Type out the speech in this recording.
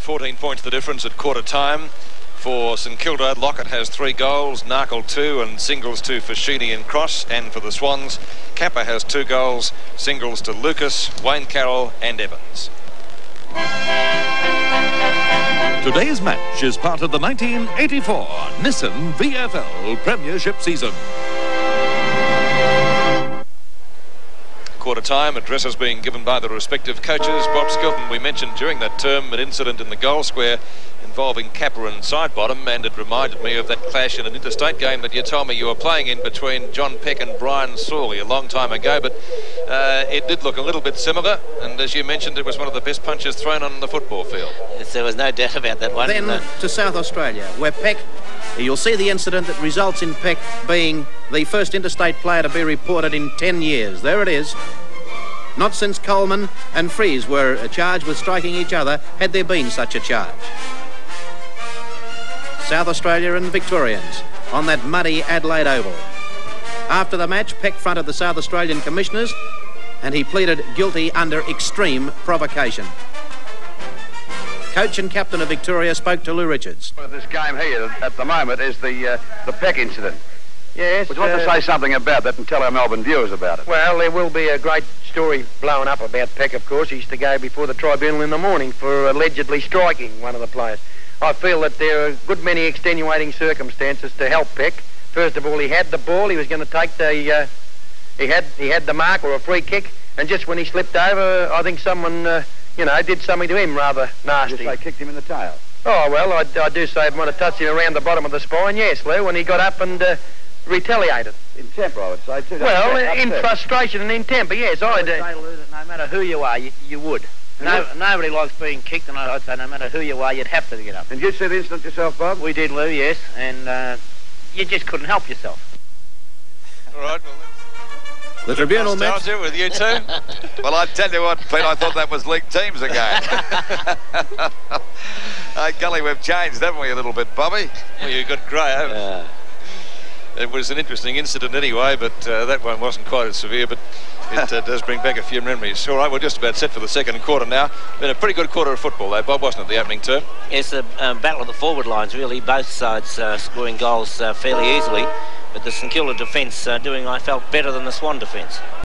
14 points the difference at quarter time. For St Kilda, Lockett has 3 goals, Narkle 2 and singles to Fashini and Cross. And for the Swans, Kappa has 2 goals, singles to Lucas, Wayne Carroll and Evans. Today's match is part of the 1984 Nissan VFL Premiership season. Quarter time, addresses being given by the respective coaches. Bob Skilton, we mentioned during that term an incident in the goal square involving Kappa and Sidebottom, and it reminded me of that clash in an interstate game that you told me you were playing in between John Peck and Brian Sawley a long time ago, but it did look a little bit similar, and as you mentioned, it was one of the best punches thrown on the football field. Yes, there was no doubt about that one. Then to South Australia, where Peck, you'll see the incident that results in Peck being the first interstate player to be reported in 10 years. There it is. Not since Coleman and Fries were charged with striking each other had there been such a charge. South Australia and the Victorians on that muddy Adelaide Oval. After the match, Peck fronted the South Australian commissioners and he pleaded guilty under extreme provocation. Coach and captain of Victoria spoke to Lou Richards. This game here at the moment is the Peck incident. Yes. Would you want to say something about that and tell our Melbourne viewers about it? Well, there will be a great story blown up about Peck, of course. He's to go before the tribunal in the morning for allegedly striking one of the players. I feel that there are a good many extenuating circumstances to help Peck. First of all, he had the ball. He was going to take the... he had the mark or a free kick, and just when he slipped over, I think someone, did something to him rather nasty. They kicked him in the tail. Oh, well, I do say it might have touched him around the bottom of the spine, yes, Lou, when he got up and retaliated. In temper, I would say, too. Well, in frustration and in temper, yes, I do. No matter who you are, you would. Nobody likes being kicked, and I'd say no matter who you are, you'd have to get up. And you see the incident yourself, Bob? We did, Lou, yes, and you just couldn't help yourself. All right, well, the tribunal match with you two. Well, I tell you what, Pete, I thought that was league teams again. Golly, we've changed, haven't we, a little bit, Bobby? Well, you got Graham. It was an interesting incident anyway, but that one wasn't quite as severe, but it does bring back a few memories. All right, we're just about set for the second quarter now. Been a pretty good quarter of football, though, Bob, wasn't it, the opening term? Yes, the battle of the forward lines, really. Both sides scoring goals fairly easily, but the St Kilda defence doing, I felt, better than the Swan defence.